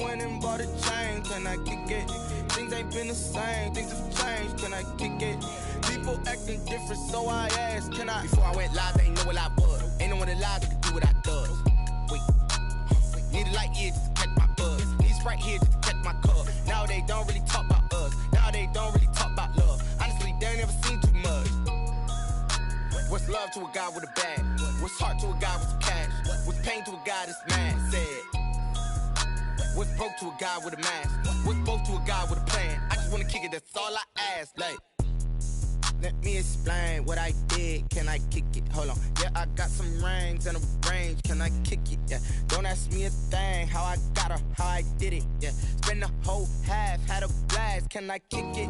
went and bought a chain. Can I kick it? Things ain't been the same. Things have changed. Can I kick it? People acting different, so I asked, can I? Before I went live, they ain't know what I was. Ain't no one alive that could do what I does. Wait. Need a light here just to catch my buzz. Need Sprite here just to catch my cup. Now they don't really talk about us. Now they don't really talk about love. Honestly, they ain't never seen too much. What's love to a guy with a bag? What's heart to a guy with some cash? What's pain to a guy that's mad? Said. What's broke to a guy with a mask? What's both to a guy with a plan? I just wanna kick it, that's all I ask. Like, let me explain what I did. Can I kick it? Hold on. Yeah, I got some rings and a range. Can I kick it? Yeah. Don't ask me a thing. How I got her, how I did it. Yeah. Spend the whole half, had a blast. Can I kick it?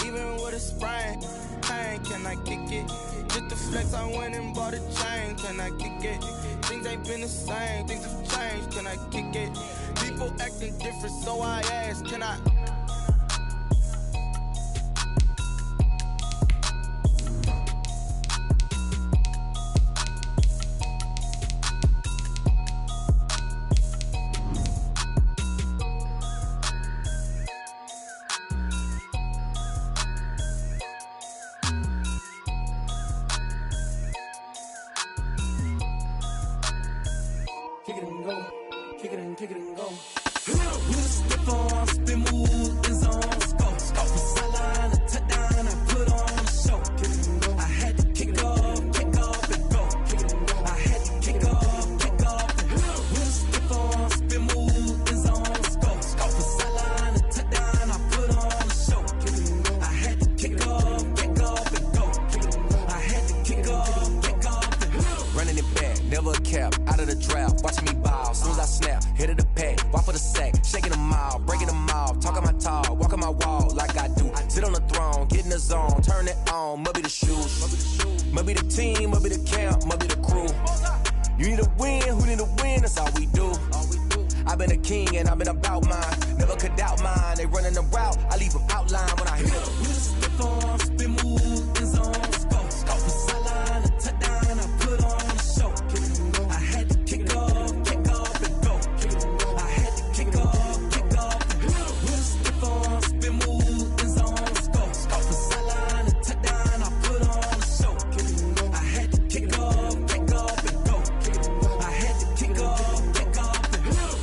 Even with a sprain, pain. Can I kick it? Just the flex, I went and bought a chain. Can I kick it? Things ain't been the same. Things have changed. Can I kick it? People acting different, so I asked, can I? Kick it and go, kick it and go. Step on, spin, move, and zone, go. Off the sideline, a touchdown, I put on a show. Kick it and go. I had to kick off and go. Kick it and go. I had to kick off and go. Step on, spin, move, and zone, go. Off the sideline, a touchdown, I put on a show. Kick it and go. I had to kick off and go. Kick it and go. I had to kick off and go. Running it back, never a cap, out of the drought, watching me ball. Soon as I snap, hit of the pack, walk for the sack, shaking them all, breaking them off, talking my talk, walking my wall like I do. Sit on the throne, get in the zone, turn it on, must be the shoes, must be the team, must be the camp, must be the crew. You need a win, who need a win, that's all we do. I've been a king and I've been about mine, never could doubt mine. They running the route, I leave them outline when I hit them. Step on, spin, move, and zone, go. Off the sideline, a touchdown, I put on a show. I had to kick off and go. I had to kick off and go. Step on, spin, move, and zone, go. Off the sideline, a touchdown, I put on a show. I had to kick off and go. I had to kick off and go.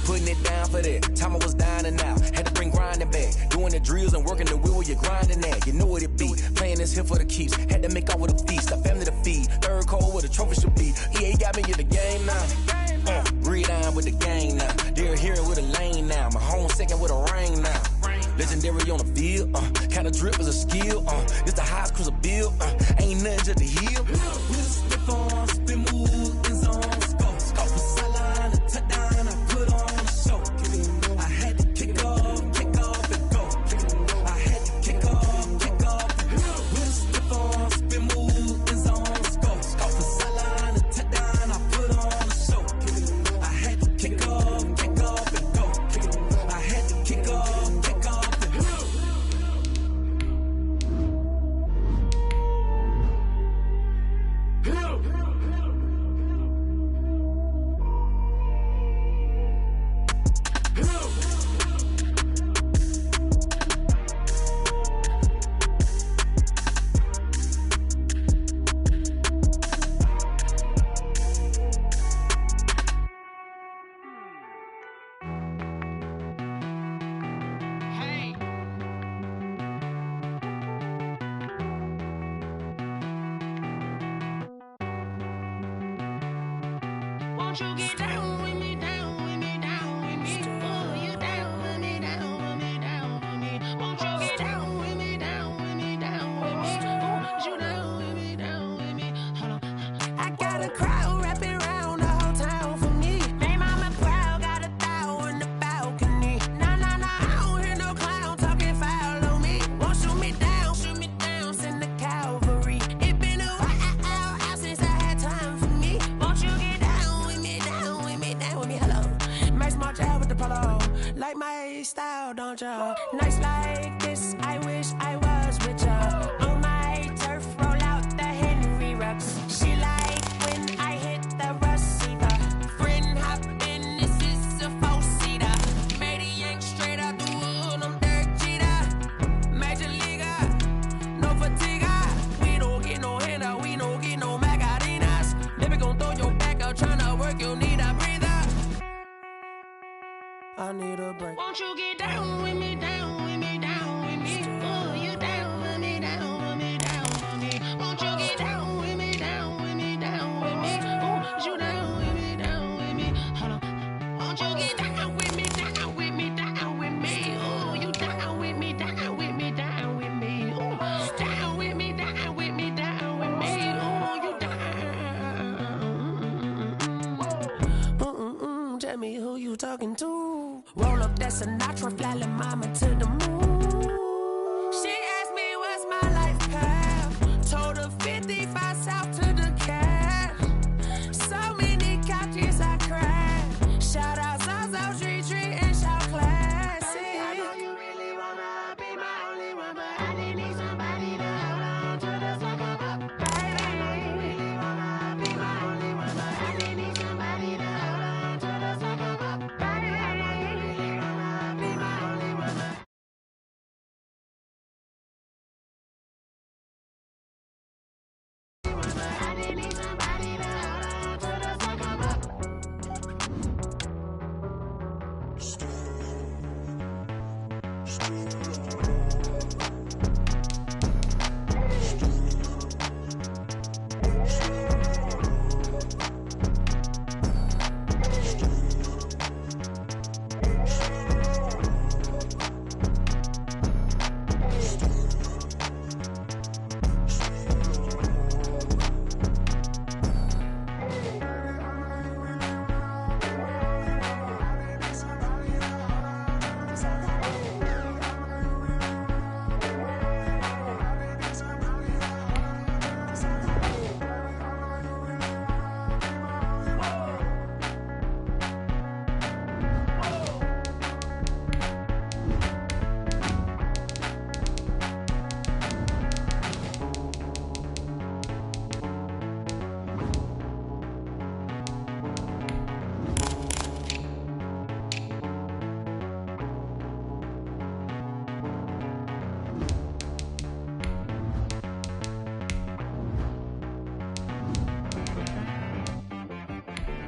Putting it down for that, time I was down and out, had to bring grinding back, doing the drills and working the wheel where you're grinding at. You know what it be, playing this here for the keeps, had to make out with a feast, a family to feed, third cold where the trophy should be. EA got me in the game now, read on with the gang now, they're here with a lane now, my home second with a ring now. Legendary on the field, kind of drip is a skill, this the highest cruiser bill, ain't nothing just to heal. Step on, spin, move, and zone, go. Off the sideline, a touchdown, I put on a show. I had to kick off and go. I had to kick off and go. Step on, spin, move, and zone, go. Off the sideline, a touchdown, I put on a show. I had to kick off and go. I had to kick off and go. Won't you get down with me, down with me, down with me? Oh, you down with me, down with me, down with me. Won't you get down with me, down with me, down with me? Oh, you down with me, down with me? Hold on. I got a crowd wrapping around the whole town for me. They mama proud, got a thou in the balcony. Nah, nah, nah, I don't hear no clown talking foul on me. Won't shoot me down, send the cavalry. It been a while since I had time for me. Won't you get down with me, down with me, down with me? Hello. Max March out with the polo. Like my style, don't ya? Nights like this, I wish I was with ya. On my turf, roll out the Henry Rux. She like when I hit the receiver. Friend hop in, this is a 4-seater. Made a I need a break. Won't you get down with me, down with me, down with me? Oh, you down with me, down with me, down with me. Won't you get down with me, down with me, down with me? Oh, you down with me, down with me? Hold on. Won't you get down with me, down with me, down with me? Oh, you down with me, down with me, down with me? Oh, down with me, down with me, down with me? Oh, you down. Tell me who you talking to. Roll up that Sinatra, fly la mama to the moon. She asked me what's my life path. Told her 55 south to the cat. So many couches I crashed. Shout out Zazo, Tree, and shout classic. I know you really wanna be my only one, but I need somebody to hold on to the sucker up. Baby, I know you really wanna be my only one, but I need somebody to hold on to the sucker up. Baby, I know you really wanna be my only one, but I need somebody to hold on to the sucker up.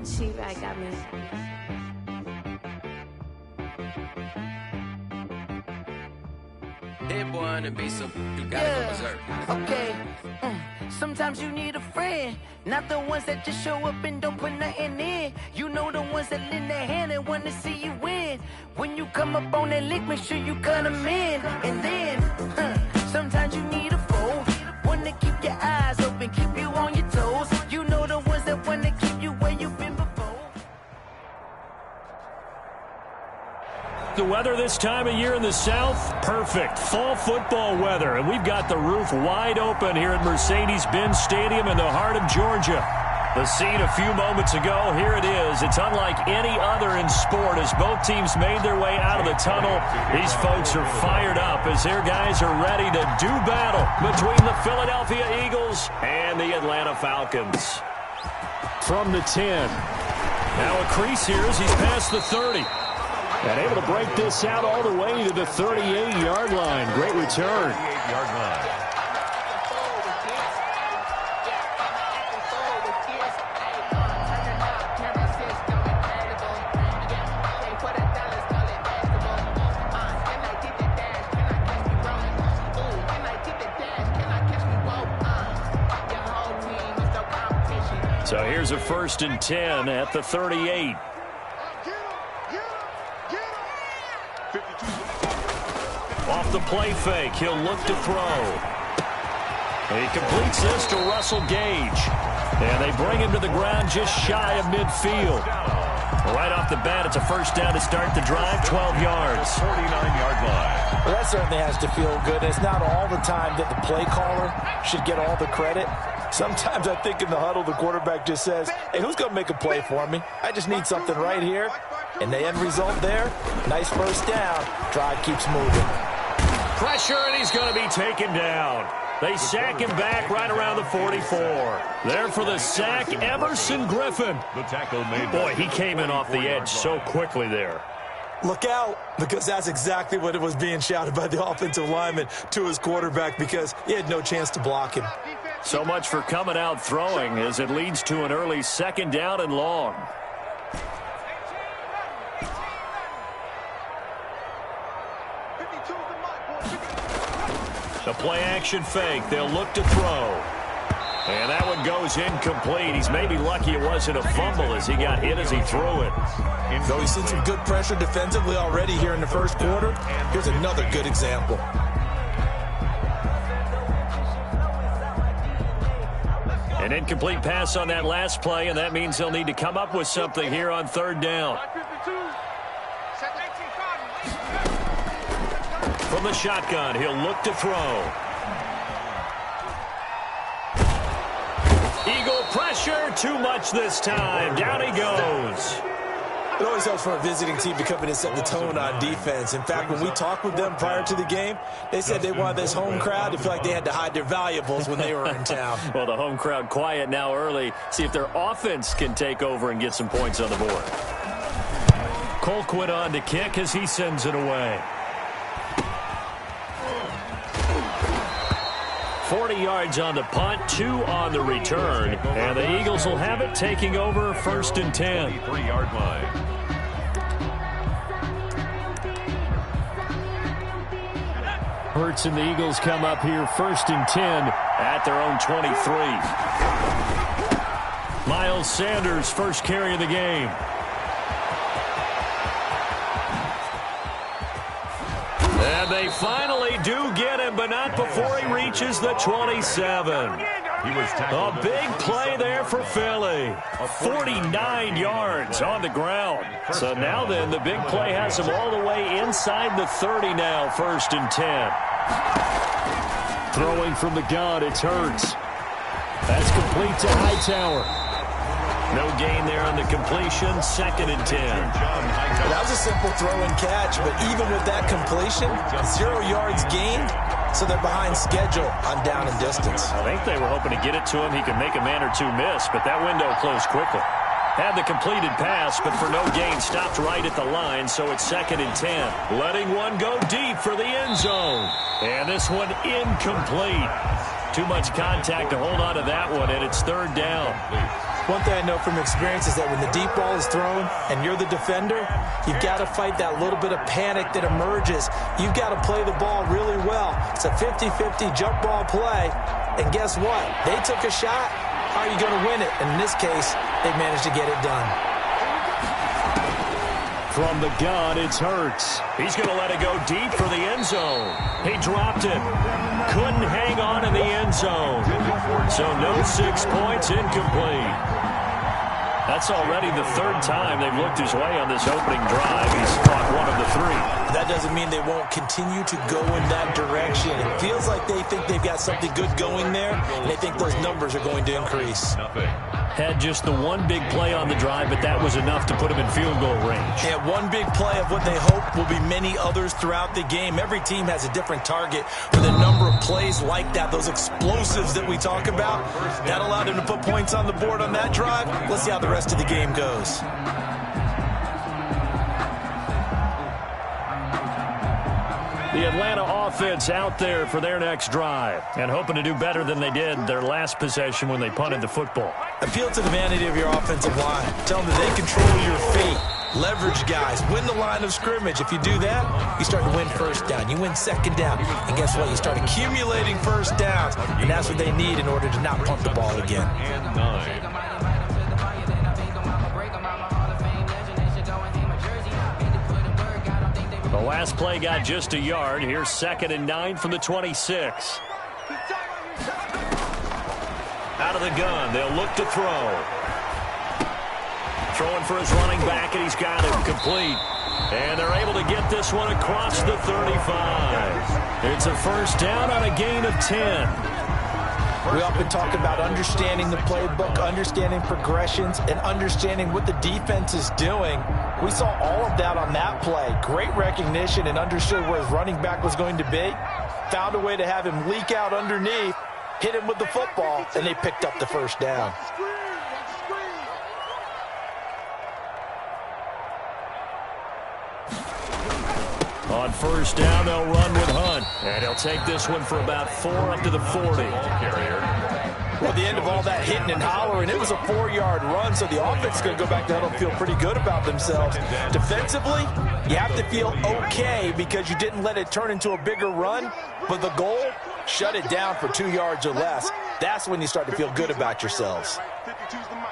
She right got me. Hit one and be some. You gotta go berserk. Okay. Sometimes you need a friend, not the ones that just show up and don't put nothing in. You know the ones that lend their hand and want to see you win. When you come up on that lick, make sure you cut them in. And then, sometimes you need a foe, one to keep your eyes open, keep you on your toes. You know the ones that want to keep you where you've been before. The weather this time of year in the South, perfect. Fall football weather, and we've got the roof wide open here at Mercedes-Benz Stadium in the heart of Georgia. The scene a few moments ago, here it is. It's unlike any other in sport as both teams made their way out of the tunnel. These folks are fired up as their guys are ready to do battle between the Philadelphia Eagles and the Atlanta Falcons. From the 10. Now a crease here as he's past the 30. And able to break this out all the way to the 38-yard line. Great return. 38-yard line. So here's a 1st and 10 at the 38. Off the play fake, he'll look to throw. He completes this to Russell Gage. And they bring him to the ground just shy of midfield. Right off the bat, it's a 1st down to start the drive, 12 yards. 49-yard line. Well, that certainly has to feel good. It's not all the time that the play caller should get all the credit. Sometimes I think in the huddle, the quarterback just says, hey, who's going to make a play for me? I just need something right here. And the end result there, nice 1st down. Drive keeps moving. Pressure, and he's going to be taken down. They sack him back right around the 44. There for the sack, Emerson Griffin. The tackle made. Boy, he came in off the edge so quickly there. Look out, because that's exactly what it was being shouted by the offensive lineman to his quarterback because he had no chance to block him. So much for coming out throwing as it leads to an early 2nd down and long. The play-action fake. They'll look to throw. And that one goes incomplete. He's maybe lucky it wasn't a fumble as he got hit as he threw it. Though he's seen some good pressure defensively already here in the first quarter, here's another good example. An incomplete pass on that last play, and that means they'll need to come up with something here on third down. From the shotgun, he'll look to throw. Eagle pressure, too much this time. Down he goes. It always helps for a visiting team to come in and set the tone on defense. In fact, when we talked with them prior to the game, they said they wanted this home crowd to feel like they had to hide their valuables when they were in town. Well, the home crowd quiet now early. See if their offense can take over and get some points on the board. Colquitt on to kick as he sends it away. 40 yards on the punt, 2 on the return. And the Eagles will have it, taking over 1st and 10. 3-yard line. Hurts and the Eagles come up here 1st and 10 at their own 23. Miles Sanders, first carry of the game. And they finally do get him, but not before he reaches the 27. A big play there for Philly. 49 yards on the ground. So now then, the big play has him all the way inside the 30 now, 1st and 10. Throwing from the gun, it's Hurts. That's complete to Hightower. No gain there on the completion, 2nd and 10. That was a simple throw and catch, but even with that completion, 0 yards gained, so they're behind schedule on down and distance. I think they were hoping to get it to him. He could make a man or two miss, but that window closed quickly. Had the completed pass, but for no gain, stopped right at the line, so it's 2nd and 10. Letting one go deep for the end zone. And this one incomplete. Too much contact to hold on to that one, and it's 3rd down. One thing I know from experience is that when the deep ball is thrown and you're the defender, you've got to fight that little bit of panic that emerges. You've got to play the ball really well. It's a 50-50 jump ball play, and guess what? They took a shot. How are you going to win it? And in this case, they managed to get it done. From the gun, it's Hurts. He's going to let it go deep for the end zone. He dropped it. Couldn't hang on in the end zone. So no 6 points, incomplete. That's already the 3rd time they've looked his way on this opening drive. He's caught 1 of the 3. That doesn't mean they won't continue to go in that direction. It feels like they think they've got something good going there, and they think those numbers are going to increase. Had just the one big play on the drive, but that was enough to put him in field goal range. Yeah, one big play of what they hope will be many others throughout the game. Every team has a different target with a number of plays like that, those explosives that we talk about. That allowed them to put points on the board on that drive. Let's see how the rest of the game goes. The Atlanta offense out there for their next drive and hoping to do better than they did their last possession when they punted the football. Appeal to the vanity of your offensive line. Tell them that they control your feet. Leverage guys. Win the line of scrimmage. If you do that, you start to win 1st down. You win 2nd down. And guess what? You start accumulating 1st downs. And that's what they need in order to not punt the ball again. And 9. The last play got just a yard. Here's 2nd and 9 from the 26. Out of the gun, they'll look to throw. Throwing for his running back, and he's got it complete. And they're able to get this one across the 35. It's a 1st down on a gain of 10. We often talk about understanding the playbook, understanding progressions, and understanding what the defense is doing. We saw all of that on that play. Great recognition and understood where his running back was going to be. Found a way to have him leak out underneath, hit him with the football, and they picked up the 1st down. On 1st down, they'll run with Hunt. And he'll take this one for about 4 up to the 40. Ball carrier, Well, at the end of all that hitting and hollering, it was a 4-yard run, so the offense is going to go back to huddle and feel pretty good about themselves. Defensively, you have to feel okay because you didn't let it turn into a bigger run, but the goal, shut it down for 2 yards or less. That's when you start to feel good about yourselves. 52's the mic.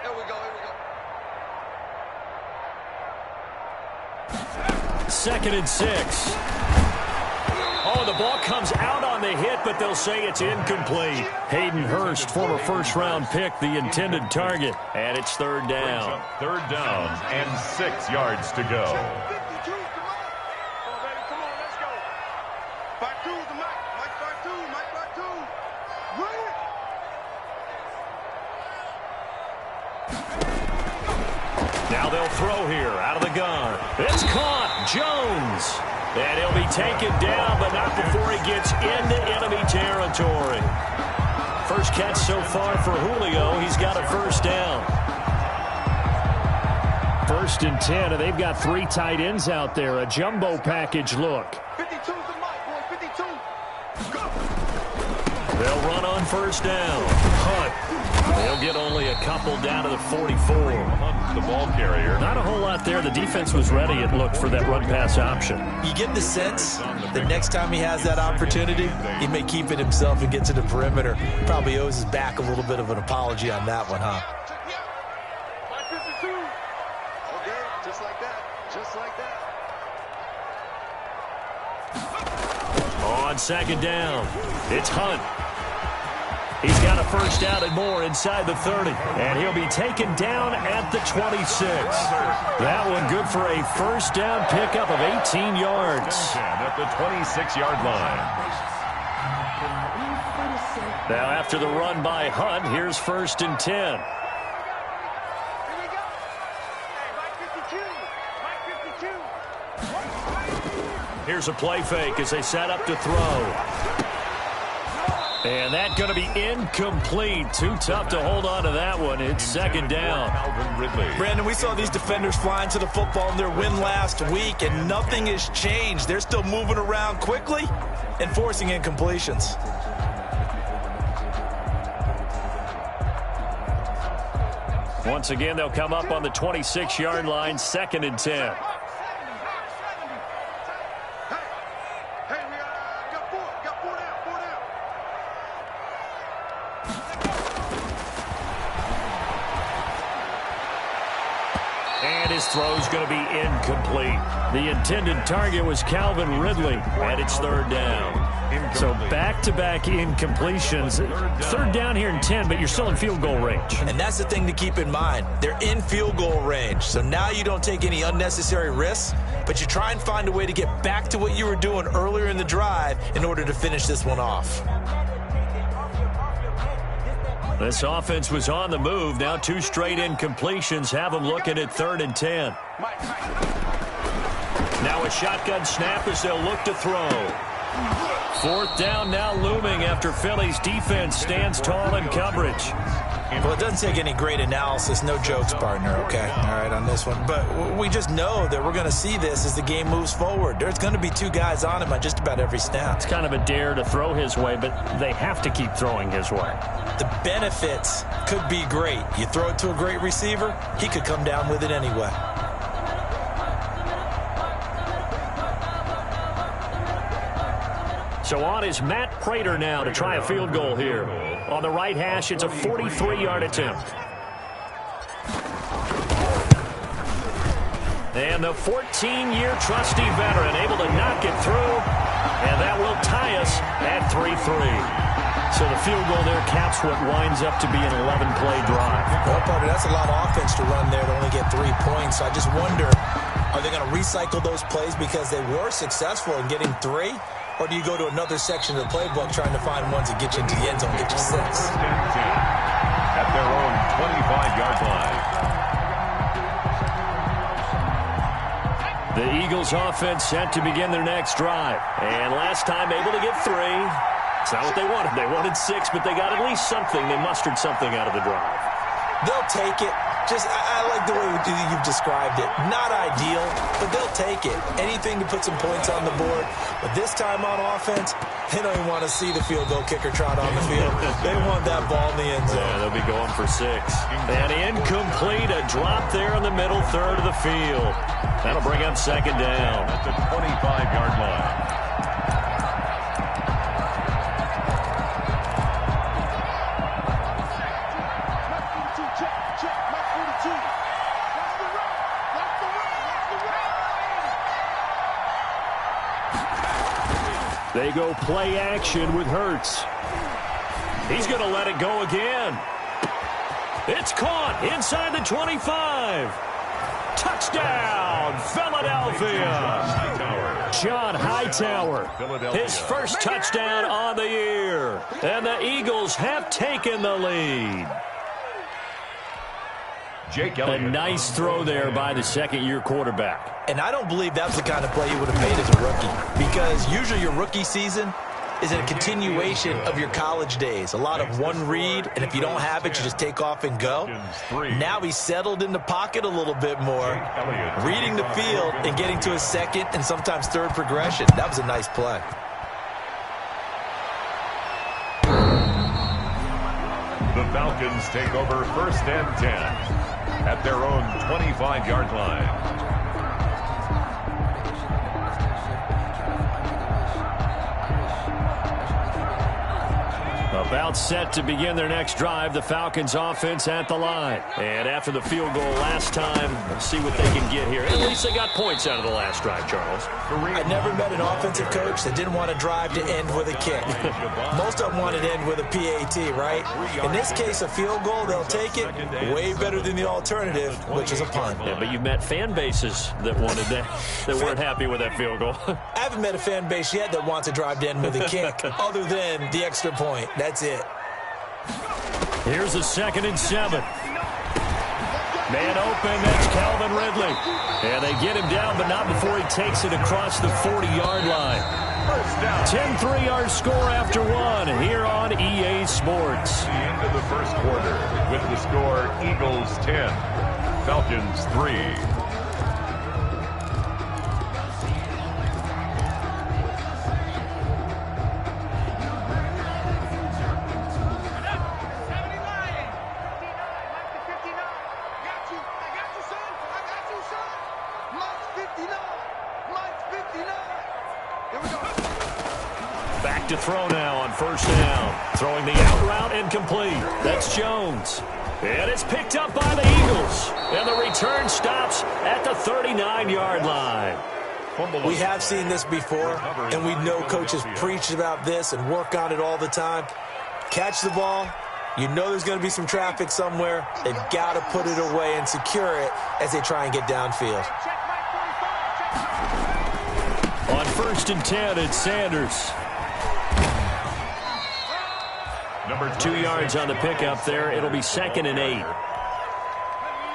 Here we go. 2nd and 6. Oh, the ball comes out on the hit, but they'll say it's incomplete. Hayden Hurst, former first-round pick, the intended target. And it's 3rd down. 3rd down and 6 yards to go. 52's the mic. Come on, baby. Come on, let's go. 52's the mic. Mike 52. Mike 52. Run it. Now they'll throw here out of the gun. It's caught. Jones. And he'll be taken down, but not before he gets into enemy territory. First catch so far for Julio. He's got a 1st down. 1st and 10, and they've got 3 tight ends out there. A jumbo package look. 52's the mic, boy. 52. Go. They'll run on 1st down. Hunt. They'll get only a couple down to the 44. Hunt's the ball carrier. Not a whole lot there. The defense was ready, it looked, for that run-pass option. You get the sense that next time he has that opportunity, he may keep it himself and get to the perimeter. Probably owes his back a little bit of an apology on that one, huh? Mike 52. Okay, just like that. Just like that. On 2nd down, it's Hunt. He's got a 1st down and more inside the 30. And he'll be taken down at the 26. That one good for a 1st down pickup of 18 yards. At the 26-yard line. Now after the run by Hunt, here's 1st and 10. Here we go. Hey, Mike 52. Here's a play fake as they set up to throw. And that's going to be incomplete. Too tough to hold on to that one. It's 2nd down. Brandon, we saw these defenders flying to the football in their win last week, and nothing has changed. They're still moving around quickly and forcing incompletions. Once again, they'll come up on the 26-yard line, 2nd and 10. Hey, we got 4. Got 4 down. 4 down. And his throw's going to be incomplete. The intended target was Calvin Ridley, and it's 3rd down. So back-to-back incompletions. 3rd down here in 10, but you're still in field goal range. And that's the thing to keep in mind. They're in field goal range. So now you don't take any unnecessary risks, but you try and find a way to get back to what you were doing earlier in the drive in order to finish this one off. This offense was on the move. Now 2 straight incompletions have them looking at 3rd and 10. Now a shotgun snap as they'll look to throw. 4th down now looming after Philly's defense stands tall in coverage. Well, it doesn't take any great analysis. No jokes, partner, okay? All right, on this one. But we just know that we're going to see this as the game moves forward. There's going to be 2 guys on him on just about every snap. It's kind of a dare to throw his way, but they have to keep throwing his way. The benefits could be great. You throw it to a great receiver, he could come down with it anyway. So on is Matt Prater now to try a field goal here. On the right hash, it's a 43-yard attempt. And the 14-year trusty veteran able to knock it through, and that will tie us at 3-3. So the field goal there caps what winds up to be an 11-play drive. Well, partner, that's a lot of offense to run there to only get 3 points. So I just wonder, are they going to recycle those plays because they were successful in getting 3? Or do you go to another section of the playbook trying to find ones that get you into the end zone, get you 6? At their own 25-yard line. The Eagles offense set to begin their next drive. And last time able to get 3. It's not what they wanted. They wanted 6, but they got at least something. They mustered something out of the drive. They'll take it. Just, I like like the way you've described it. Not ideal, but they'll take it. Anything to put some points on the board. But this time on offense, they don't even want to see the field goal kicker trot on the field. They want that ball in the end zone. Yeah, they'll be going for 6. And incomplete, a drop there in the middle third of the field. That'll bring up second down. At the 25-yard line. They go play action with Hurts. He's going to let it go again. It's caught inside the 25. Touchdown, Philadelphia. John Hightower, his first touchdown on the year. And the Eagles have taken the lead. A nice throw there by the second-year quarterback. And I don't believe that's the kind of play you would have made as a rookie, because usually your rookie season is a continuation of your college days. A lot of one read, and if you don't have it, you just take off and go. Now he's settled in the pocket a little bit more, reading the field and getting to his second and sometimes third progression. That was a nice play. The Falcons take over 1st and 10 at their own 25-yard line. About set to begin their next drive, the Falcons offense at the line. And after the field goal last time, let's see what they can get here. At least they got points out of the last drive, Charles. I never met an offensive coach that didn't want to drive to end with a kick. Most of them wanted to end with a PAT, right? In this case, a field goal, they'll take it. Way better than the alternative, which is a punt. Yeah, but you've met fan bases that wanted that, that weren't happy with that field goal. I haven't met a fan base yet that wants to drive to end with a kick, other than the extra point. That's it. Here's a 2nd and 7. Man open, that's Calvin Ridley. And they get him down, but not before he takes it across the 40-yard line. 10-3 our score after 1 here on EA Sports. The end of the first quarter with the score Eagles 10, Falcons 3. Back to throw now on 1st down. Throwing the out route incomplete. That's Jones. And it's picked up by the Eagles. And the return stops at the 39-yard line. We have seen this before, and we know coaches preach about this and work on it all the time. Catch the ball. You know there's going to be some traffic somewhere. They've got to put it away and secure it as they try and get downfield. On 1st and 10, it's Sanders. 2 yards on the pickup there. It'll be 2nd and 8.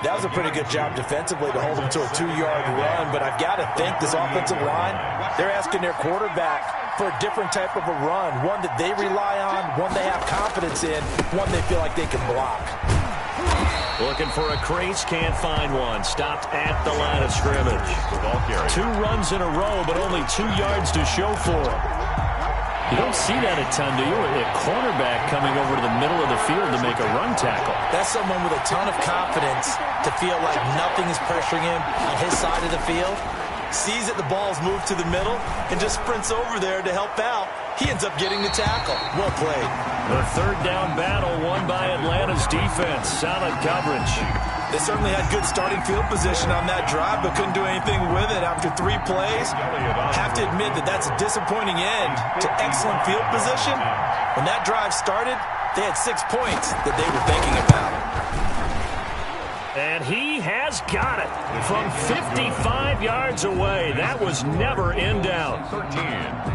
That was a pretty good job defensively to hold them to a 2-yard run, but I've got to think this offensive line, they're asking their quarterback for a different type of a run, one that they rely on, one they have confidence in, one they feel like they can block. Looking for a crease, can't find one. Stopped at the line of scrimmage. 2 runs in a row, but only 2 yards to show for it. You don't see that a ton, do you? A cornerback coming over to the middle of the field to make a run tackle. That's someone with a ton of confidence to feel like nothing is pressuring him on his side of the field. Sees that the ball's moved to the middle and just sprints over there to help out. He ends up getting the tackle. Well played. The 3rd down battle won by Atlanta's defense. Solid coverage. They certainly had good starting field position on that drive, but couldn't do anything with it after 3 plays. Have to admit that that's a disappointing end to excellent field position. When that drive started, they had 6 points that they were thinking about. And he has got it from 55 yards away. That was never in doubt.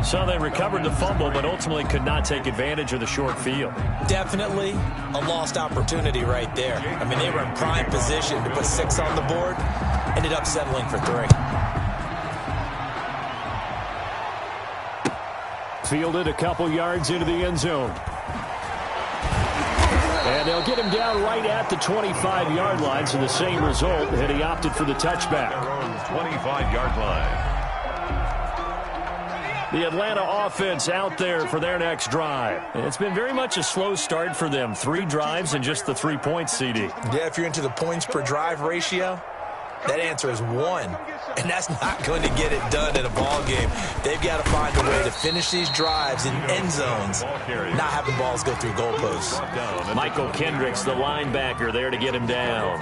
So they recovered the fumble, but ultimately could not take advantage of the short field. Definitely a lost opportunity right there. I mean, they were in prime position to put 6 on the board. Ended up settling for 3. Fielded a couple yards into the end zone. And they'll get him down right at the 25-yard line, so the same result, and he opted for the touchback. Their own 25-yard line. The Atlanta offense out there for their next drive. It's been very much a slow start for them. 3 drives and just the 3 points, CD. Yeah, if you're into the points per drive ratio, that answer is 1. And that's not going to get it done in a ball game. They've got to find a way to finish these drives in end zones, not having balls go through goalposts. Michael Kendricks, the linebacker, there to get him down.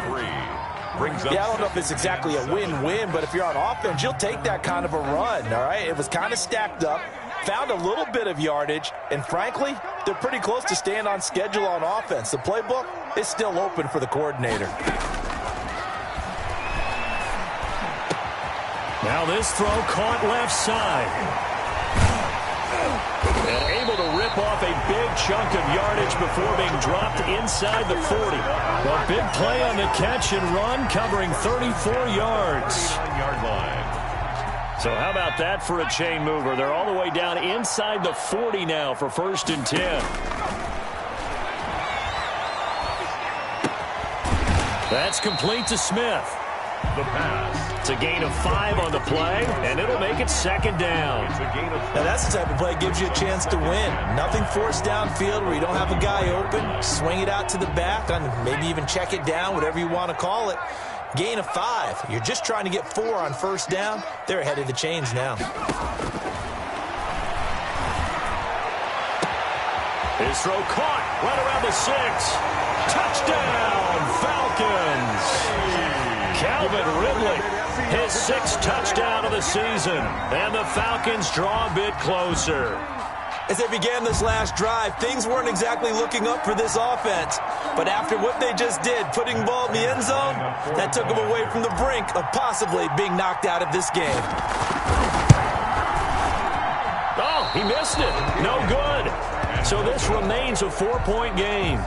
Yeah, I don't know if it's exactly a win-win, but if you're on offense, you'll take that kind of a run, all right? It was kind of stacked up, found a little bit of yardage, and frankly, they're pretty close to staying on schedule on offense. The playbook is still open for the coordinator. Now this throw caught left side. And able to rip off a big chunk of yardage before being dropped inside the 40. A big play on the catch and run, covering 34 yards. So how about that for a chain mover? They're all the way down inside the 40 now for 1st and 10. That's complete to Smith. The pass. It's a gain of 5 on the play, and it'll make it 2nd down. Now that's the type of play that gives you a chance to win. Nothing forced downfield where you don't have a guy open. Swing it out to the back, maybe even check it down, whatever you want to call it. Gain of 5. You're just trying to get 4 on 1st down. They're ahead of the chains now. His throw caught right around the 6. Touchdown, Falcons. Calvin Ridley, his 6th touchdown of the season. And the Falcons draw a bit closer. As they began this last drive, things weren't exactly looking up for this offense. But after what they just did, putting the ball in the end zone, that took them away from the brink of possibly being knocked out of this game. Oh, he missed it. No good. So this remains a 4-point game.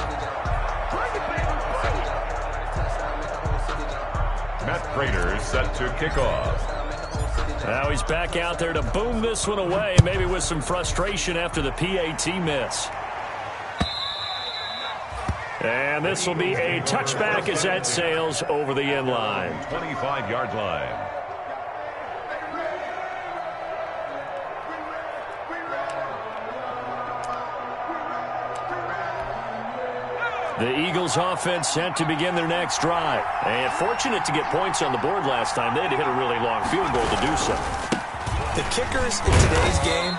Matt Prater set to kick off. Now he's back out there to boom this one away, maybe with some frustration after the PAT miss. And this will be a touchback as that sails over the end line. 25-yard line. The Eagles offense set to begin their next drive. And fortunate to get points on the board last time. They had to hit a really long field goal to do so. The kickers in today's game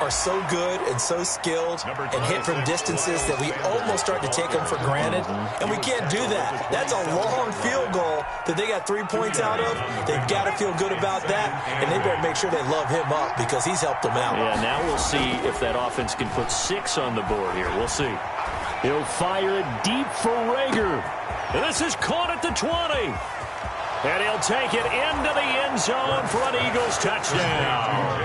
are so good and so skilled and hit from distances that we almost start to take them for granted. And we can't do that. That's a long field goal that they got 3 points out of. They've got to feel good about that. And they better make sure they love him up because he's helped them out. Yeah, now we'll see if that offense can put 6 on the board here. We'll see. He'll fire it deep for Rager. And this is caught at the 20. And he'll take it into the end zone for an Eagles touchdown.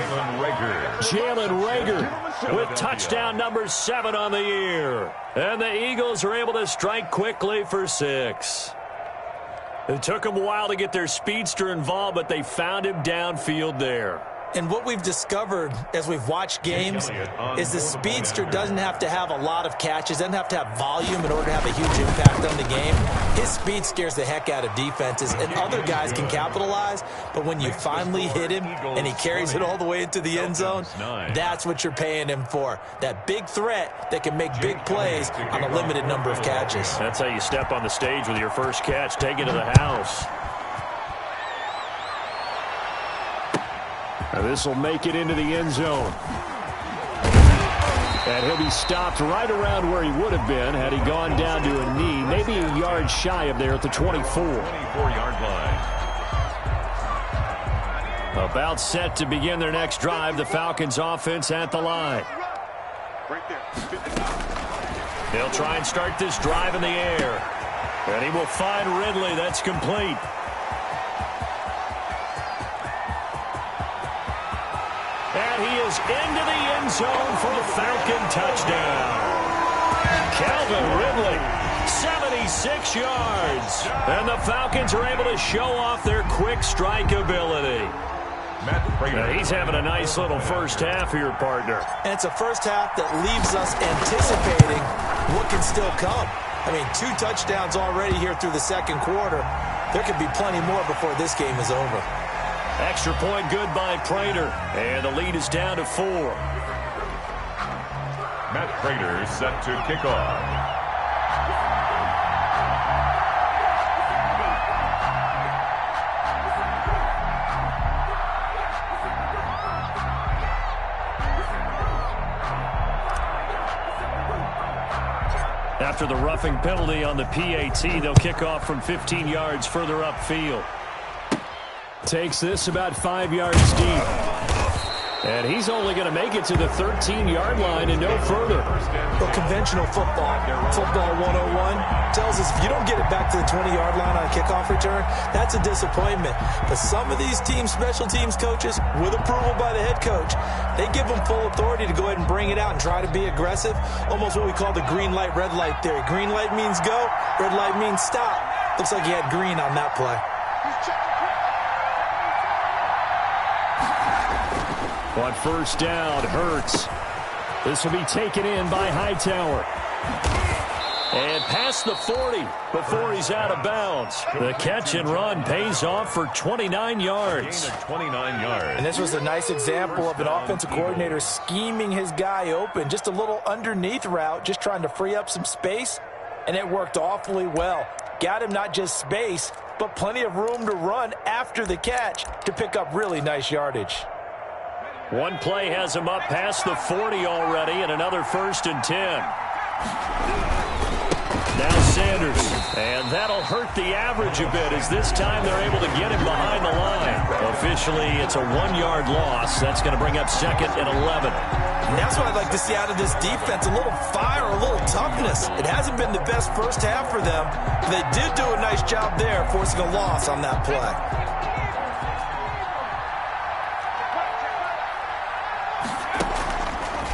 Jalen Rager with touchdown number 7 on the year. And the Eagles are able to strike quickly for 6. It took them a while to get their speedster involved, but they found him downfield there. And what we've discovered as we've watched games is the speedster doesn't have to have a lot of catches, doesn't have to have volume in order to have a huge impact on the game. His speed scares the heck out of defenses, and other guys can capitalize. But when you finally hit him and he carries it all the way into the end zone, that's what you're paying him for. That big threat that can make big plays on a limited number of catches. That's how you step on the stage with your first catch, take it to the house. Now this will make it into the end zone. And he'll be stopped right around where he would have been had he gone down to a knee, maybe a yard shy of there at the 24. 24-yard line. About set to begin their next drive, the Falcons offense at the line. They'll try and start this drive in the air. And he will find Ridley. That's complete. And he is into the end zone for a Falcon touchdown. Calvin Ridley, 76 yards. And the Falcons are able to show off their quick strike ability. He's having a nice little first half here, partner. And it's a first half that leaves us anticipating what can still come. I mean, 2 touchdowns already here through the second quarter. There could be plenty more before this game is over. Extra point good by Prater, and the lead is down to 4. Matt Prater set to kick off. After the roughing penalty on the PAT, they'll kick off from 15 yards further upfield. Takes this about 5 yards deep. And he's only going to make it to the 13-yard line and no further. Well, conventional football 101, tells us if you don't get it back to the 20-yard line on a kickoff return, that's a disappointment. But some of these special teams coaches, with approval by the head coach, they give them full authority to go ahead and bring it out and try to be aggressive. Almost what we call the green light, red light theory. Green light means go, red light means stop. Looks like he had green on that play. On first down, Hurts. This will be taken in by Hightower. And past the 40 before he's out of bounds. The catch and run pays off for 29 yards. 29 yards. And this was a nice example of an offensive coordinator scheming his guy open. Just a little underneath route, just trying to free up some space. And it worked awfully well. Got him not just space, but plenty of room to run after the catch to pick up really nice yardage. One play has him up past the 40 already, and another 1st and 10. Now Sanders, and that'll hurt the average a bit as this time they're able to get him behind the line. Officially, it's a 1-yard loss. That's going to bring up 2nd and 11. And that's what I'd like to see out of this defense, a little fire, a little toughness. It hasn't been the best first half for them, but they did do a nice job there, forcing a loss on that play.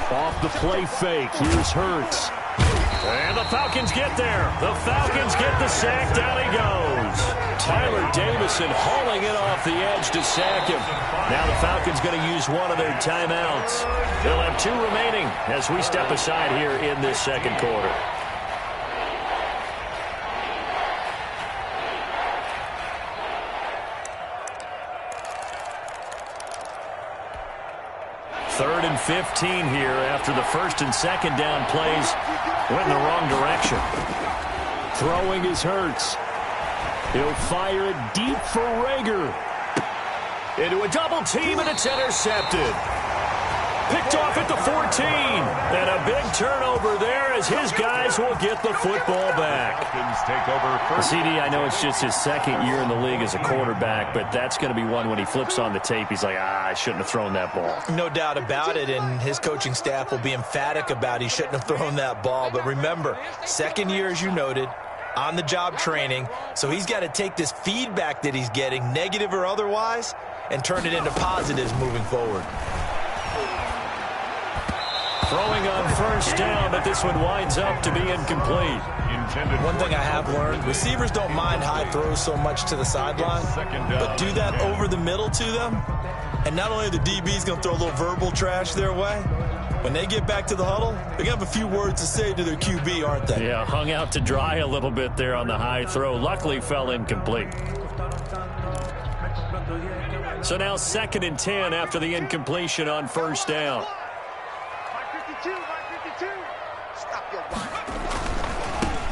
Off the play fake, here's Hurts. And the Falcons get there. The Falcons get the sack. Down he goes. Tyler Davison hauling it off the edge to sack him. Now the Falcons going to use one of their timeouts. They'll have 2 remaining as we step aside here in this second quarter. Third and 15 here after the 1st and 2nd down plays went in the wrong direction. Throwing is Hurts. He'll fire it deep for Rager. Into a double team, and it's intercepted. Picked off at the 14. And a big turnover there as his guys will get the football back. Take over first. CD, I know it's just his 2nd year in the league as a quarterback, but that's going to be one when he flips on the tape, he's like, I shouldn't have thrown that ball. No doubt about it, and his coaching staff will be emphatic about he shouldn't have thrown that ball. But remember, 2nd year, as you noted, on-the-job training, so he's got to take this feedback that he's getting, negative or otherwise, and turn it into positives moving forward. Throwing on first down, but this one winds up to be incomplete. One thing I have learned, receivers don't mind high throws so much to the sideline, but do that over the middle to them, and not only are the DBs going to throw a little verbal trash their way, when they get back to the huddle, they're going to have a few words to say to their QB, aren't they? Yeah, hung out to dry a little bit there on the high throw. Luckily fell incomplete. So now 2nd and 10 after the incompletion on first down.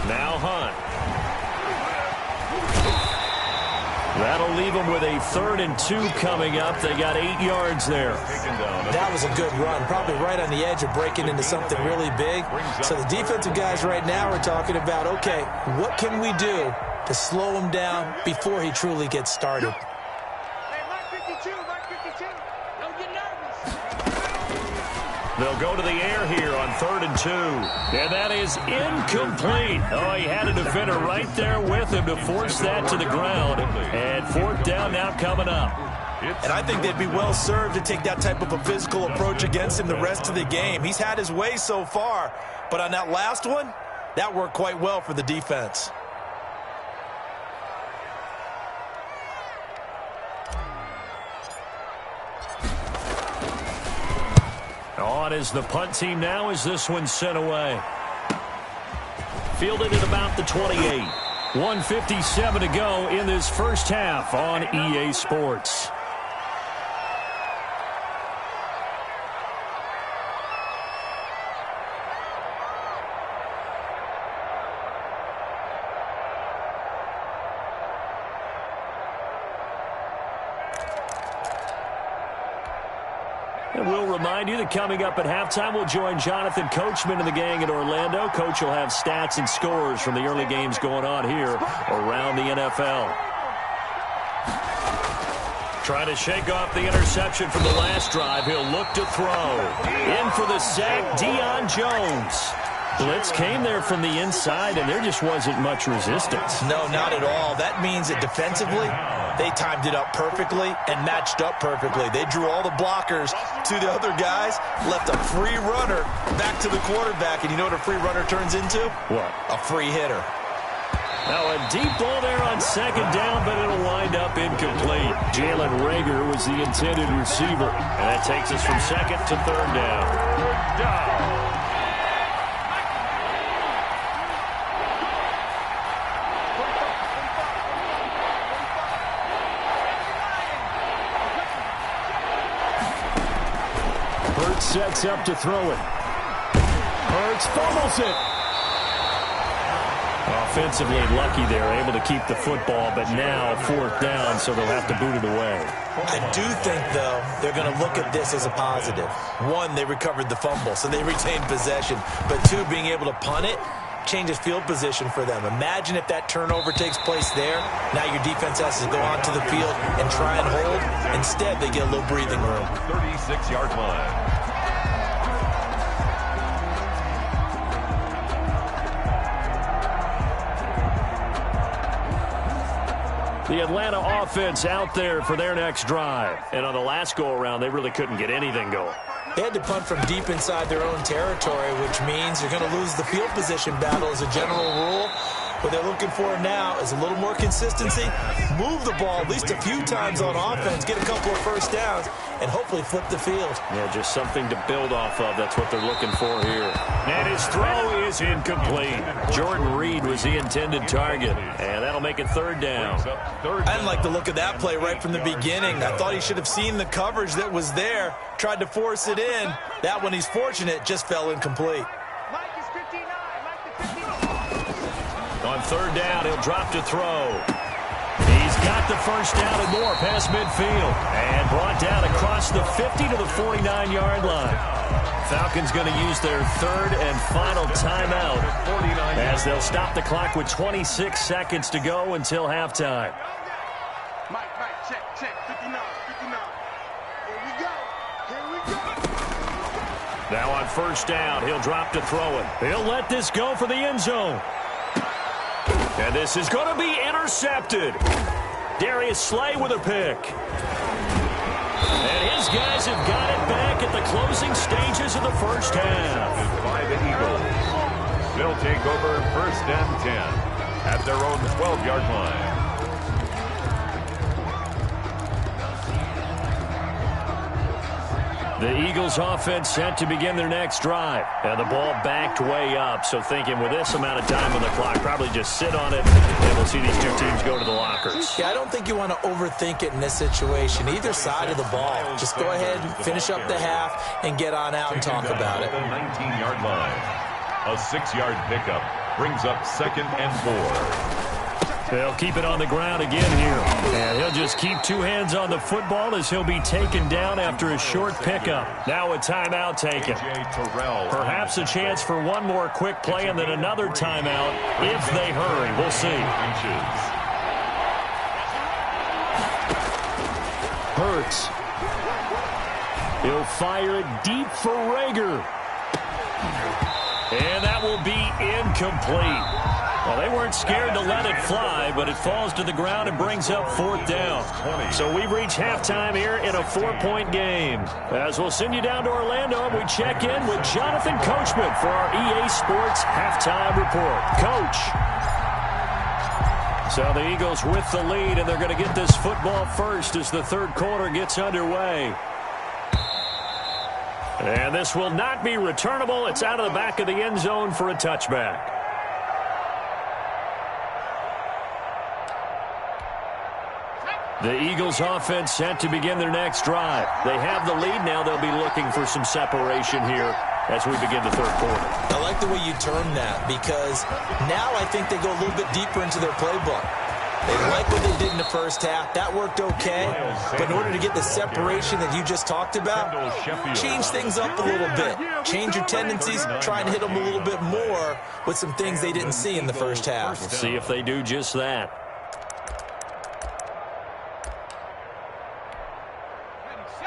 Now Hunt. That'll leave them with a 3rd and 2 coming up. They got 8 yards there. That was a good run, probably right on the edge of breaking into something really big. So the defensive guys right now are talking about, okay, what can we do to slow him down before he truly gets started? They'll go to the air here on 3rd and 2. And that is incomplete. Oh, he had a defender right there with him to force that to the ground. And 4th down now coming up. And I think they'd be well served to take that type of a physical approach against him the rest of the game. He's had his way so far, but on that last one, that worked quite well for the defense. On is the punt team now as this one's sent away. Fielded at about the 28. 1:57 to go in this first half on EA Sports. And we'll remind you that coming up at halftime, we'll join Jonathan Coachman and the gang in Orlando. Coach will have stats and scores from the early games going on here around the NFL. Trying to shake off the interception from the last drive. He'll look to throw. In for the sack, Deion Jones. Blitz came there from the inside, and there just wasn't much resistance. No, not at all. That means that defensively, they timed it up perfectly and matched up perfectly. They drew all the blockers to the other guys, left a free runner back to the quarterback, and you know what a free runner turns into? What? A free hitter. Now a deep ball there on second down, but it'll wind up incomplete. Jalen Reagor was the intended receiver, and that takes us from second to third down. Third down. Sets up to throw it. Hurts fumbles it. Offensively lucky they're able to keep the football, but now fourth down, so they'll have to boot it away. I do think, though, they're going to look at this as a positive. One, they recovered the fumble, so they retained possession. But two, being able to punt it changes field position for them. Imagine if that turnover takes place there. Now your defense has to go onto the field and try and hold. Instead, they get a little breathing room. 36-yard line. The Atlanta offense out there for their next drive. And on the last go-around, they really couldn't get anything going. They had to punt from deep inside their own territory, which means you're going to lose the field position battle as a general rule. What they're looking for now is a little more consistency, move the ball at least a few times on offense, get a couple of first downs, and hopefully flip the field. Yeah, just something to build off of. That's what they're looking for here. And his throw is incomplete. Jordan Reed was the intended target, and that'll make it third down. I didn't like the look of that play right from the beginning. I thought he should have seen the coverage that was there, tried to force it in. That one, he's fortunate, just fell incomplete. On third down, he'll drop to throw. He's got the first down and more past midfield. And brought down across the 50 to the 49-yard line. Falcons going to use their third and final timeout as they'll stop the clock with 26 seconds to go until halftime. Mike, check, 59. Here we go. Now on first down, he'll drop to throw it. He'll let this go for the end zone. And this is going to be intercepted. Darius Slay with a pick. And his guys have got it back at the closing stages of the first half. By the Eagles. They'll take over first and 10 at their own 12-yard line. The Eagles offense set to begin their next drive. And the ball backed way up. So thinking with this amount of time on the clock, probably just sit on it. And we'll see these two teams go to the lockers. Yeah, I don't think you want to overthink it in this situation. Either side of the ball. Just go ahead and finish up the half and get on out and talk about it. The 19-yard line. A 6-yard pickup brings up second and 4. They'll keep it on the ground again here. And he'll just keep two hands on the football as he'll be taken down after a short pickup. Now a timeout taken. Perhaps a chance for one more quick play and then another timeout if they hurry. We'll see. Hurts. He'll fire it deep for Reagor. And that will be incomplete. Well, they weren't scared to let it fly, but it falls to the ground and brings up fourth down. So we've reached halftime here in a 4-point game. As we'll send you down to Orlando, and we check in with Jonathan Coachman for our EA Sports Halftime Report. Coach. So the Eagles with the lead, and they're going to get this football first as the third quarter gets underway. And this will not be returnable. It's out of the back of the end zone for a touchback. The Eagles offense set to begin their next drive. They have the lead now. They'll be looking for some separation here as we begin the third quarter. I like the way you term that because now I think they go a little bit deeper into their playbook. They like what they did in the first half. That worked okay. But in order to get the separation that you just talked about, change things up a little bit. Change your tendencies. Try and hit them a little bit more with some things they didn't see in the first half. We'll see if they do just that.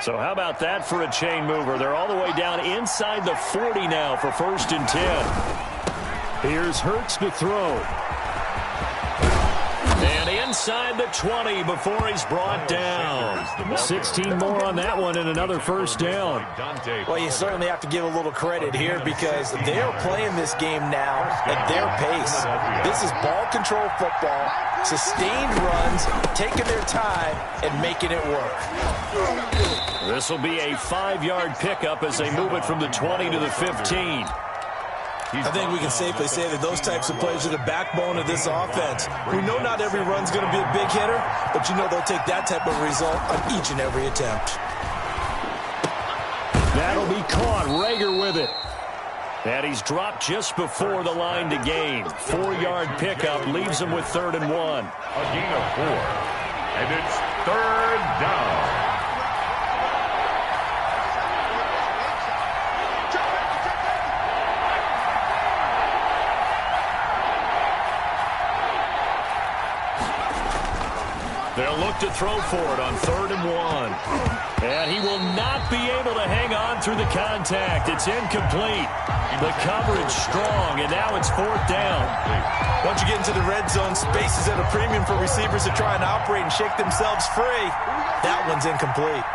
So how about that for a chain mover? They're all the way down inside the 40 now for 1st and 10. Here's Hurts to throw. And inside the 20 before he's brought down. 16 more on that one and another 1st down. Well, you certainly have to give a little credit here because they are playing this game now at their pace. This is ball control football, sustained runs, taking their time, and making it work. This will be a 5-yard pickup as they move it from the 20 to the 15. I think we can safely say that those types of plays are the backbone of this offense. We know not every run's going to be a big hitter, but you know they'll take that type of result on each and every attempt. That'll be caught. Rager with it. And he's dropped just before the line to gain. 4-yard pickup leaves him with 3rd and 1. A gain of 4. And it's 3rd down. They'll look to throw for it on 3rd and 1. And he will not be able to hang on through the contact. It's incomplete. The coverage strong, and now it's 4th down. Once you get into the red zone, space is at a premium for receivers to try and operate and shake themselves free. That one's incomplete.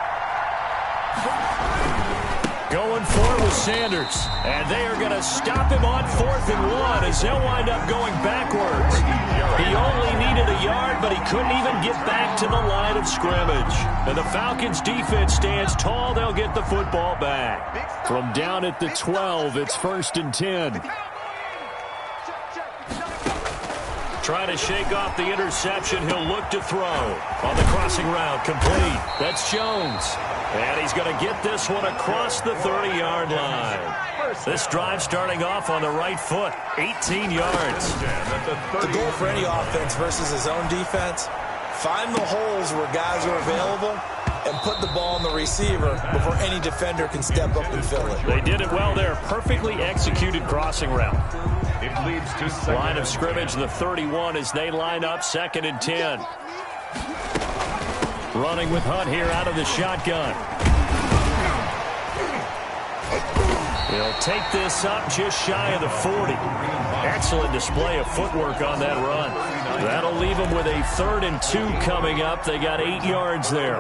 Going for it with Sanders. And they are going to stop him on 4th and 1 as they'll wind up going backwards. He only needed a yard, but he couldn't even get back to the line of scrimmage. And the Falcons defense stands tall. They'll get the football back. From down at the 12, it's 1st and 10. Trying to shake off the interception. He'll look to throw. On the crossing route, complete. That's Jones. And he's going to get this one across the 30-yard line. This drive starting off on the right foot, 18 yards. The goal for any offense versus his own defense, find the holes where guys are available and put the ball on the receiver before any defender can step up and fill it. They did it well there. Perfectly executed crossing route. It leads to line of scrimmage, the 31 as they line up 2nd and 10. Running with Hunt here out of the shotgun. He'll take this up just shy of the 40. Excellent display of footwork on that run. That'll leave them with a 3rd and 2 coming up. They got 8 yards there.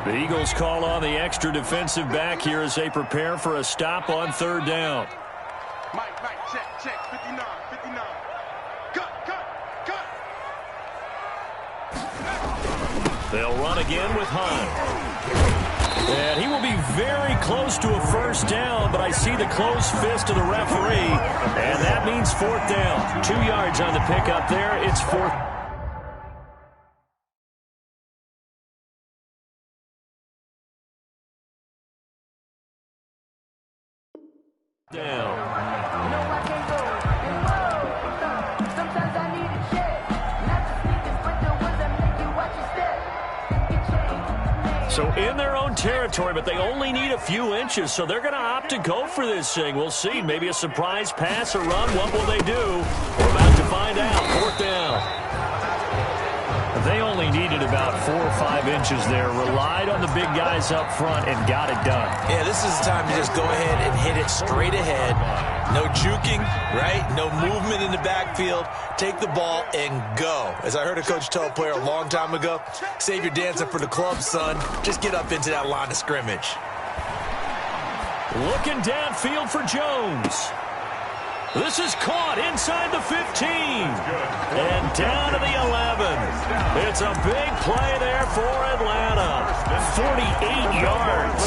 The Eagles call on the extra defensive back here as they prepare for a stop on 3rd down. Mike, check, 59. Cut. They'll run again with Hunt. And he will be very close to a 1st down, but I see the closed fist of the referee, and that means 4th down. 2 yards on the pickup there. It's 4th down. So in their own territory, but they only need a few inches, so they're going to opt to go for this thing. We'll see. Maybe a surprise pass or run. What will they do? We're about to find out. 4th down. They only needed about 4 or 5 inches there. Relied on the big guys up front and got it done. Yeah, this is the time to just go ahead and hit it straight ahead. No juking, right? No movement in the backfield. Take the ball and go. As I heard a coach tell a player a long time ago, save your dancing for the club, son. Just get up into that line of scrimmage. Looking downfield for Jones. This is caught inside the 15. And down to the 11. It's a big play there for Atlanta. 48 yards.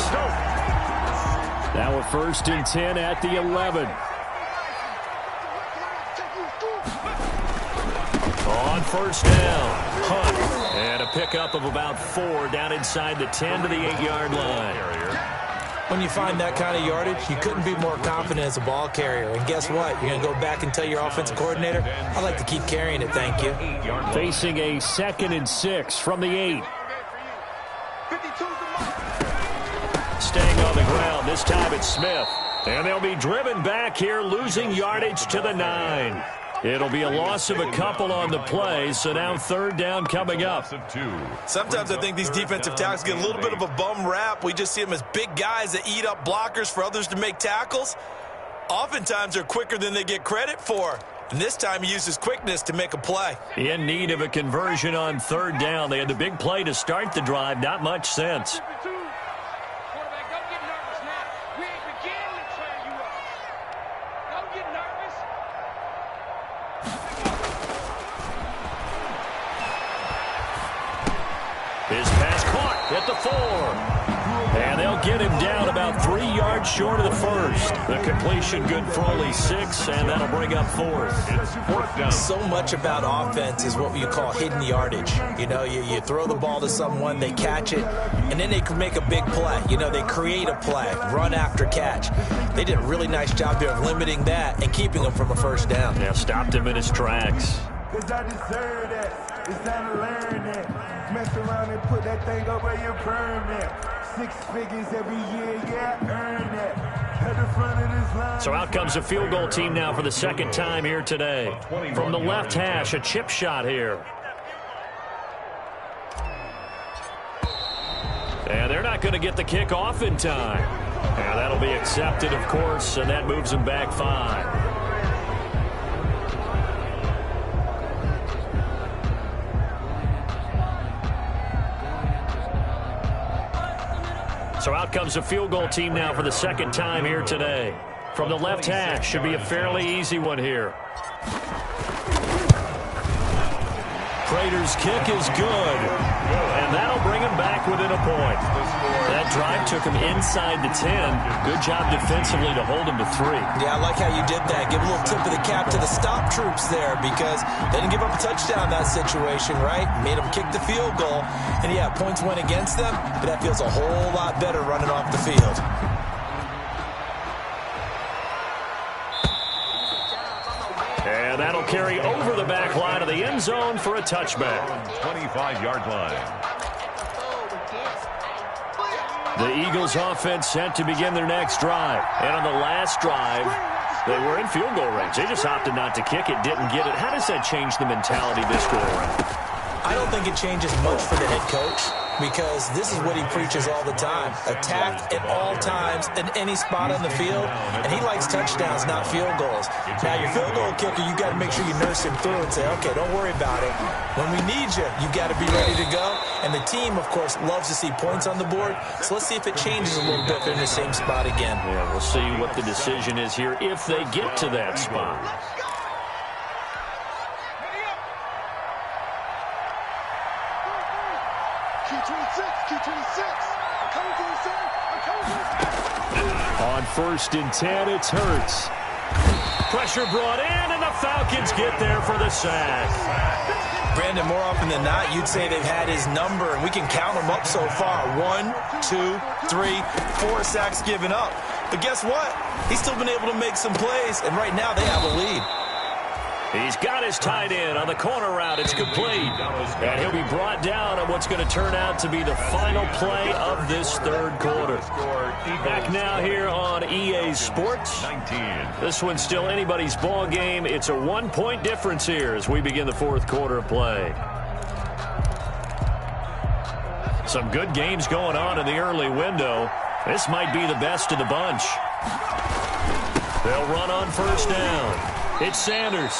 first and 10 at the 11. On first down, Hunt. And a pickup of about 4 down inside the 10 to the 8-yard line. When you find that kind of yardage, you couldn't be more confident as a ball carrier. And guess what? You're going to go back and tell your offensive coordinator, I'd like to keep carrying it, thank you. Facing a 2nd and 6 from the 8. Staying on the ground, this time it's Smith. And they'll be driven back here, losing yardage to the 9. It'll be a loss of a couple on the play, so now 3rd down coming up. Sometimes I think these defensive tackles get a little bit of a bum rap. We just see them as big guys that eat up blockers for others to make tackles. Oftentimes they're quicker than they get credit for. And this time he uses quickness to make a play. In need of a conversion on 3rd down. They had the big play to start the drive. Not much sense. His pass caught at the 4. And they'll get him down about 3 yards short of the first. The completion good for only 6, and that'll bring up 4th. So much about offense is what you call hidden yardage. You know, you throw the ball to someone, they catch it, and then they can make a big play. You know, they create a play, run after catch. They did a really nice job there of limiting that and keeping him from a first down. Yeah, stopped him in his tracks. Cause I deserve that. It's time to learn that. Mess around and put that thing over your permit. 6 figures every year, yeah, earn that. At the front of this line. So out comes a field goal team now for the 2nd time here today. From the left hash, a chip shot here. And they're not going to get the kick off in time. And that'll be accepted, of course, and that moves them back 5. So out comes a field goal team now for the 2nd time here today. From the left hash, should be a fairly easy one here. Prater's kick is good. And that'll bring him back within a point. That drive took him inside the 10. Good job defensively to hold him to 3. Yeah, I like how you did that. Give a little tip of the cap to the stop troops there because they didn't give up a touchdown in that situation, right? Made them kick the field goal. And, yeah, points went against them, but that feels a whole lot better running off the field. And that'll carry over the back line of the end zone for a touchback. 25-yard line. The Eagles offense set to begin their next drive. And on the last drive, they were in field goal range. They just opted not to kick it, didn't get it. How does that change the mentality this go around? I don't think it changes much for the head coach because this is what he preaches all the time. Attack at all times in any spot on the field, and he likes touchdowns, not field goals. Now, your field goal kicker, you got to make sure you nurse him through and say, okay, don't worry about it. When we need you, you got to be ready to go. And the team, of course, loves to see points on the board, so let's see if it changes a little bit. They're in the same spot again. Yeah, we'll see what the decision is here if they get to that spot. On 1st and 10, it's Hurts. Pressure brought in, and the Falcons get there for the sack. Brandon, more often than not, you'd say they've had his number, and we can count them up so far. 1, 2, 3, 4 sacks given up. But guess what? He's still been able to make some plays, and right now they have a lead. He's got his tight end on the corner route. It's complete. And he'll be brought down on what's going to turn out to be the final play of this 3rd quarter. Back now here on EA Sports. This one's still anybody's ball game. It's a 1-point difference here as we begin the 4th quarter of play. Some good games going on in the early window. This might be the best of the bunch. They'll run on 1st down. It's Sanders.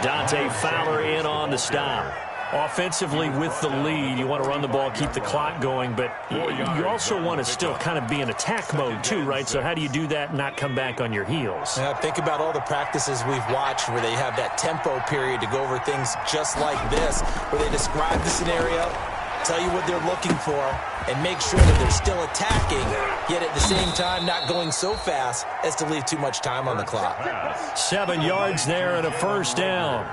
Dante Fowler in on the stop. Offensively with the lead, you want to run the ball, keep the clock going, but you also want to still kind of be in attack mode too, right? So how do you do that and not come back on your heels? Yeah, think about all the practices we've watched where they have that tempo period to go over things just like this, where they describe the scenario, tell you what they're looking for, and make sure that they're still attacking, yet at the same time not going so fast as to leave too much time on the clock. 7 yards there and a first down.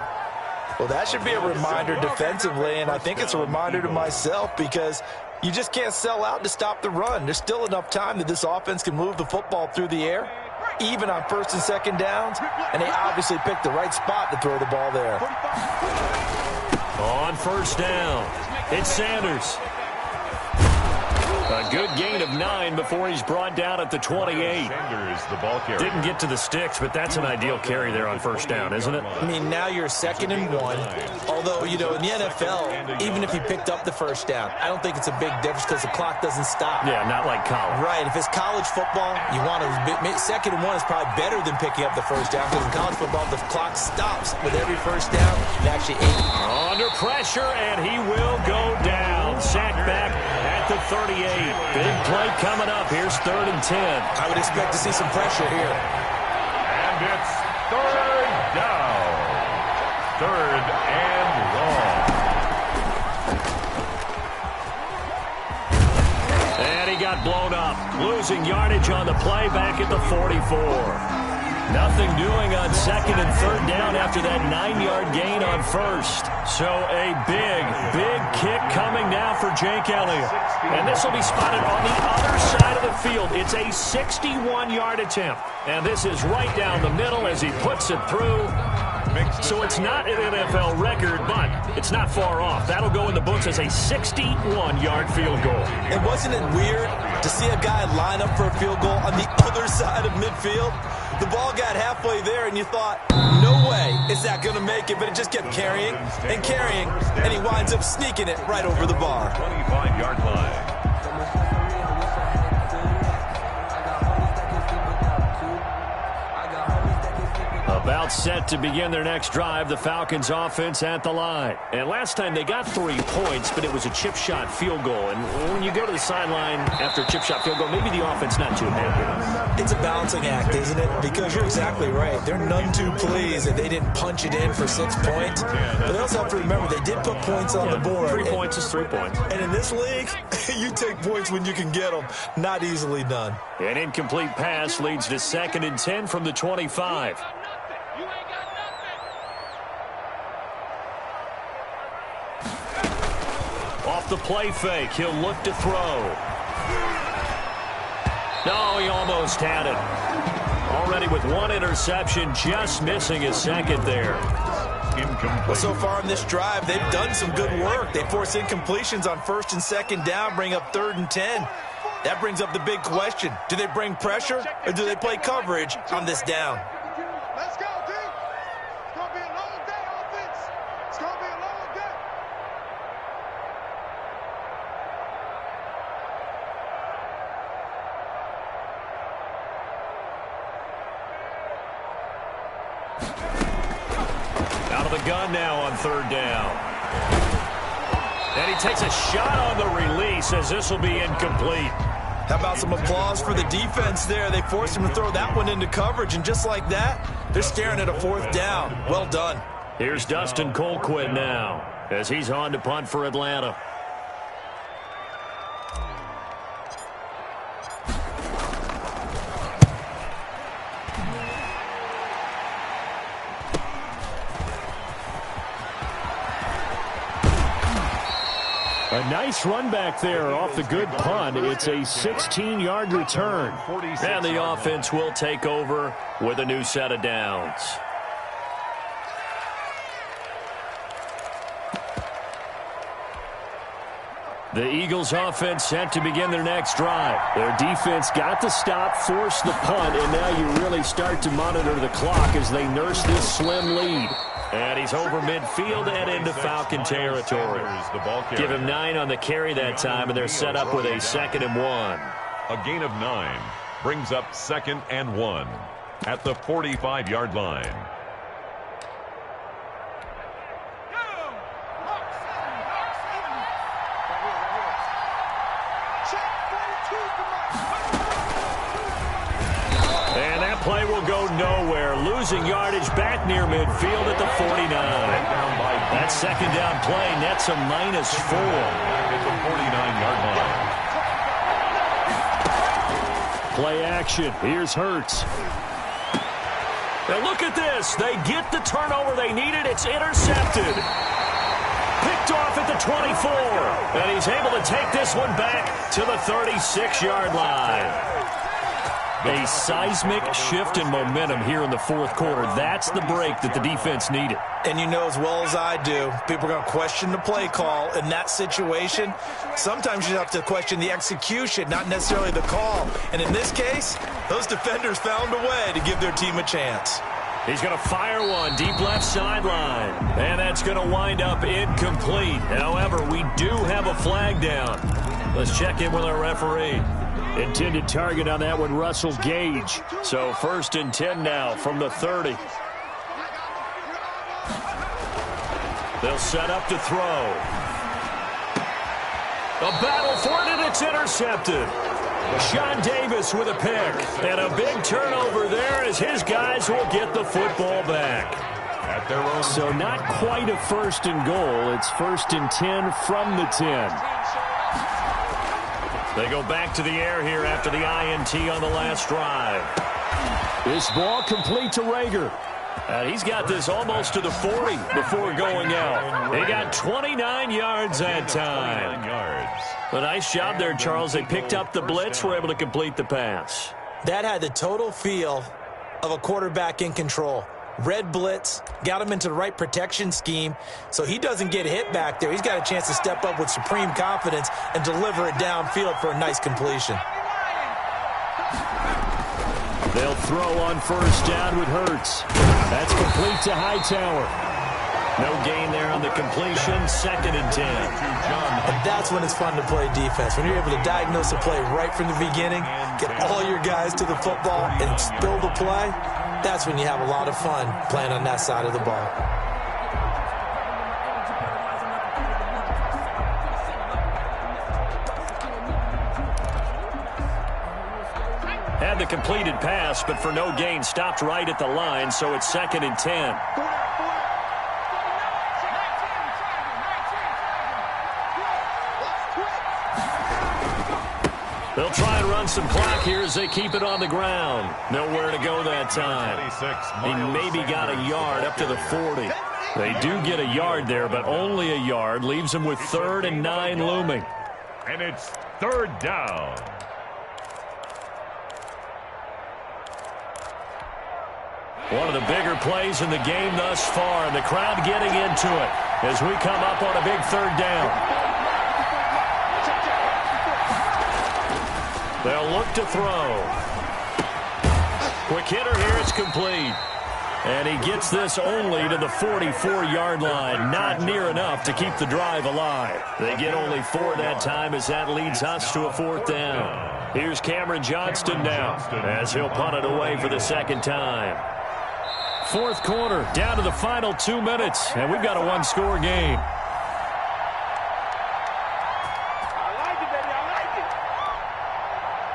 Well, that should be a reminder defensively, and I think it's a reminder to myself because you just can't sell out to stop the run. There's still enough time that this offense can move the football through the air, even on first and second downs, and they obviously picked the right spot to throw the ball there. On first down, it's Sanders. A good gain of 9 before he's brought down at the 28. Sanders, the ball carrier. Didn't get to the sticks, but that's an ideal carry there on first down, isn't it? I mean, now you're 2nd and 1. Although, you know, in the NFL, even if you picked up the first down, I don't think it's a big difference because the clock doesn't stop. Yeah, not like college. Right. If it's college football, you want to 2nd and 1 is probably better than picking up the first down because in college football, the clock stops with every first down and actually 8. Under pressure, and he will go down. Sacked back at the 38. Big play coming up. Here's 3rd and 10. I would expect to see some pressure here. And it's 3rd down. 3rd and long. And he got blown up. Losing yardage on the play back at the 44. Nothing doing on 2nd and 3rd down after that 9-yard gain on first. So a big kick coming now for Jake Elliott. And this will be spotted on the other side of the field. It's a 61-yard attempt. And this is right down the middle as he puts it through. So it's not an NFL record, but it's not far off. That'll go in the books as a 61-yard field goal. And wasn't it weird to see a guy line up for a field goal on the other side of midfield? The ball got halfway there, and you thought, no way is that going to make it, but it just kept carrying, and he winds up sneaking it right over the bar. 25-yard line. About set to begin their next drive, the Falcons offense at the line. And last time they got 3 points, but it was a chip shot field goal. And when you go to the sideline after a chip shot field goal, maybe the offense not too happy. It's a balancing act, isn't it? Because you're exactly right. They're none too pleased that they didn't punch it in for 6 points. But they also have to remember they did put points on the board. 3 points is 3 points. And in this league, you take points when you can get them. Not easily done. An incomplete pass leads to 2nd and 10 from the 25. Off the play fake, he'll look to throw. No, he almost had it. Already with 1 interception, just missing his 2nd there. Incomplete. Well, so far in this drive, they've done some good work. They force incompletions on 1st and 2nd down, bring up 3rd and 10. That brings up the big question. Do they bring pressure, or do they play coverage on this down? Let's go, team. It's going to be a long day, offense. It's going to be a long day. Out of the gun now on 3rd down. And he takes a shot on the release as this will be incomplete. How about some applause for the defense there? They forced him to throw that one into coverage, and just like that, they're staring at a 4th down. Well done. Here's Dustin Colquitt now as he's on to punt for Atlanta. A nice run back there off the good punt. It's a 16-yard return. And the offense will take over with a new set of downs. The Eagles offense set to begin their next drive. Their defense got the stop, forced the punt, and now you really start to monitor the clock as they nurse this slim lead. And he's over midfield and into Falcon territory. Give him 9 on the carry that time, and they're set up with a 2nd and 1. A gain of 9 brings up 2nd and 1 at the 45-yard line. play will go nowhere. Losing yardage back near midfield at the 49. That second down play nets a -4. Back at the 49-yard line. Play action. Here's Hurts. Now look at this. They get the turnover they needed. It's intercepted. Picked off at the 24. And he's able to take this one back to the 36-yard line. A seismic shift in momentum here in the fourth quarter. That's the break that the defense needed. And you know as well as I do, people are going to question the play call in that situation. Sometimes you have to question the execution, not necessarily the call. And in this case, those defenders found a way to give their team a chance. He's going to fire one deep left sideline. And that's going to wind up incomplete. However, we do have a flag down. Let's check in with our referee. Intended target on that one, Russell Gage. So 1st and 10 now from the 30. They'll set up to throw. A battle for it, and it's intercepted. Sean Davis with a pick. And a big turnover there as his guys will get the football back. At their own. So not quite a 1st and goal. It's 1st and 10 from the 10. They go back to the air here after the INT on the last drive. This ball complete to Rager. And he's got this almost to the 40 before going out. They got 29 yards that time. 29 yards. A nice job there, Charles. They picked up the blitz, were able to complete the pass. That had the total feel of a quarterback in control. Red blitz, got him into the right protection scheme, so he doesn't get hit back there. He's got a chance to step up with supreme confidence and deliver it downfield for a nice completion. They'll throw on 1st down with Hurts. That's complete to Hightower. No gain there on the completion, 2nd and 10. And that's when it's fun to play defense. When you're able to diagnose a play right from the beginning, get all your guys to the football, and spill the play, that's when you have a lot of fun playing on that side of the ball. Had the completed pass, but for no gain, stopped right at the line, so it's 2nd and 10. They'll try and run some clock here as they keep it on the ground. Nowhere to go that time. He maybe got a yard up to the 40. They do get a yard there, but only a yard. Leaves them with 3rd and 9 looming. And it's 3rd down. One of the bigger plays in the game thus far. And the crowd getting into it as we come up on a big 3rd down. They'll look to throw. Quick hitter here, it's complete. And he gets this only to the 44-yard line. Not near enough to keep the drive alive. They get only 4 that time as that leads us to a 4th down. Here's Cameron Johnston now as he'll punt it away for the 2nd time. 4th quarter, down to the final 2 minutes, and we've got a 1-score game.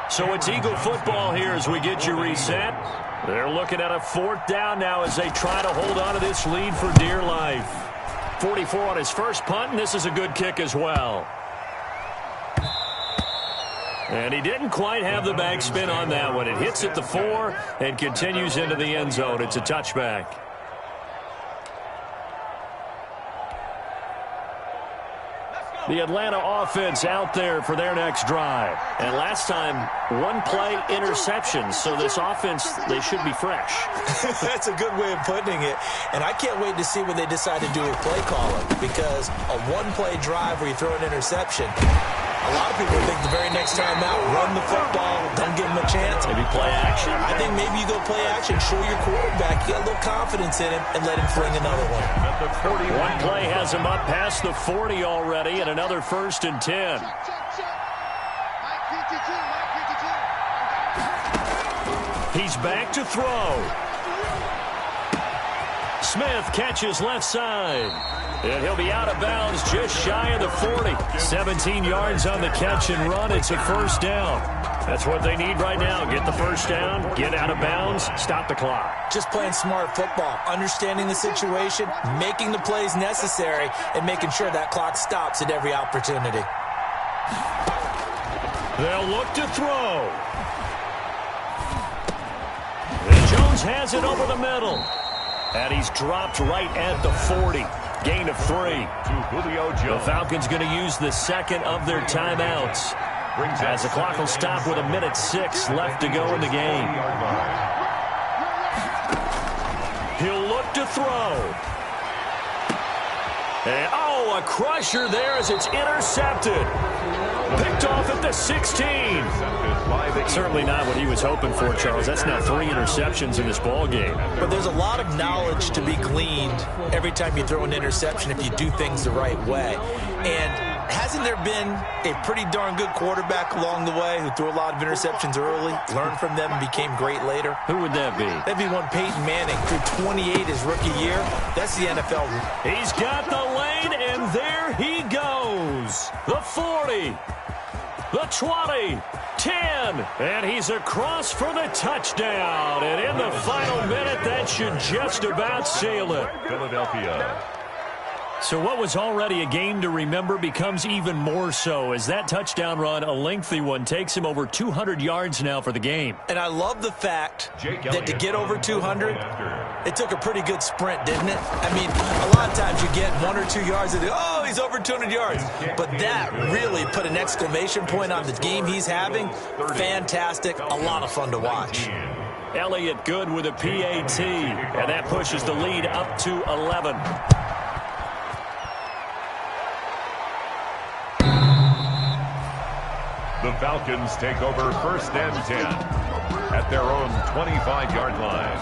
So it's Eagle football here as we get you reset. They're looking at a 4th down now as they try to hold on to this lead for dear life. 44 on his first punt, and this is a good kick as well. And he didn't quite have the backspin on that one. It hits at the 4 and continues into the end zone. It's a touchback. The Atlanta offense out there for their next drive. And last time, 1 play interception. So this offense, they should be fresh. That's a good way of putting it. And I can't wait to see what they decide to do with play calling. Because a 1-play drive where you throw an interception, a lot of people think the very next time out, run the football, don't give them a chance. Maybe play action. I think maybe you go play action, show your quarterback, get a little confidence in him, and let him fling another one. At the 41. 1 play has him up past the 40 already, and another 1st and 10. He's back to throw. Smith catches left side. And he'll be out of bounds just shy of the 40. 17 yards on the catch and run. It's a 1st down. That's what they need right now. Get the first down, get out of bounds, stop the clock. Just playing smart football, understanding the situation, making the plays necessary, and making sure that clock stops at every opportunity. They'll look to throw. And Jones has it over the middle. And he's dropped right at the 40. Gain of 3. The Falcons going to use the second of their timeouts, as the clock will stop with 1:06 left to go in the game. He'll look to throw. And, a crusher there as it's intercepted. Picked off at the 16. Certainly not what he was hoping for, Charles. That's now 3 interceptions in this ball game. But there's a lot of knowledge to be gleaned every time you throw an interception if you do things the right way. And hasn't there been a pretty darn good quarterback along the way who threw a lot of interceptions early, learned from them, and became great later? Who would that be? That'd be one Peyton Manning, threw 28 his rookie year. That's the NFL. He's got the lane, and there he goes. The 40, the 20, 10, and he's across for the touchdown. And in the final minute, that should just about seal it. Philadelphia. So what was already a game to remember becomes even more so as that touchdown run, a lengthy one, takes him over 200 yards now for the game. And I love the fact that to get over 200, it took a pretty good sprint, didn't it? I mean, a lot of times you get 1 or 2 yards and he's over 200 yards. But that really put an exclamation point on the game he's having. Fantastic. A lot of fun to watch. Elliott good with a PAT, and that pushes the lead up to 11. The Falcons take over 1st and 10 at their own 25-yard line.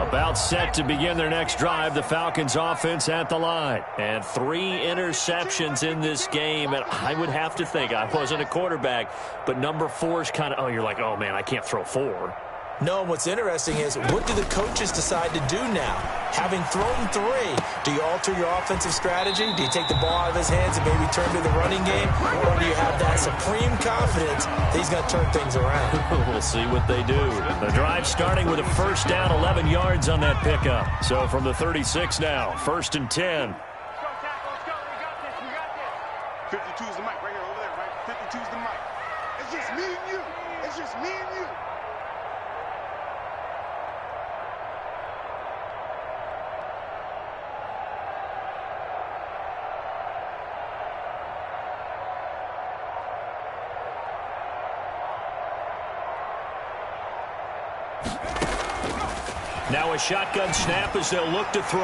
About set to begin their next drive, the Falcons offense at the line. And 3 interceptions in this game. And I would have to think, I wasn't a quarterback, but number 4 is kind of, you're like, oh, man, I can't throw 4. No, and what's interesting is, what do the coaches decide to do now? Having thrown 3, do you alter your offensive strategy? Do you take the ball out of his hands and maybe turn to the running game? Or do you have that supreme confidence that he's going to turn things around? We'll see what they do. The drive starting with a first down, 11 yards on that pickup. So from the 36 now, 1st and 10. 52's the mic right here, over there, right? 52's the mic. It's just me and you. It's just me and you. Now a shotgun snap as they'll look to throw.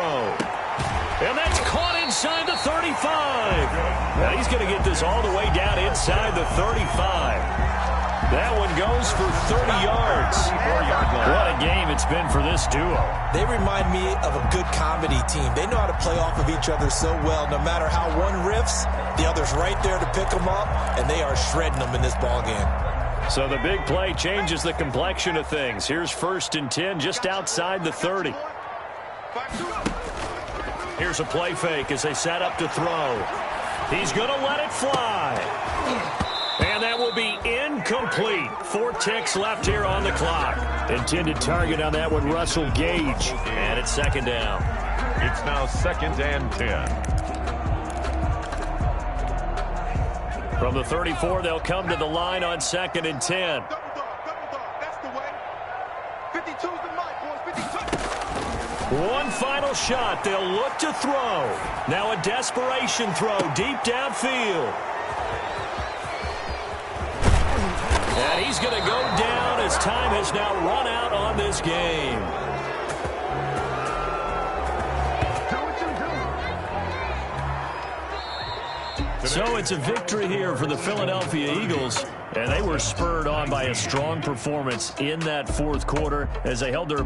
And that's caught inside the 35. Now he's going to get this all the way down inside the 35. That one goes for 30 yards. What a game it's been for this duo. They remind me of a good comedy team. They know how to play off of each other so well. No matter how one riffs, the other's right there to pick them up, and they are shredding them in this ball game. So the big play changes the complexion of things. Here's 1st and 10 just outside the 30. Here's a play fake as they set up to throw. He's going to let it fly. And that will be incomplete. 4 ticks left here on the clock. Intended target on that one, Russell Gage. And it's 2nd down. It's now 2nd and 10. From the 34, they'll come to the line on 2nd and 10. Double dog. That's the way. 52's the mic, boys. 52. One final shot. They'll look to throw. Now a desperation throw deep downfield. And he's going to go down as time has now run out on this game. So it's a victory here for the Philadelphia Eagles, and they were spurred on by a strong performance in that 4th quarter as they held their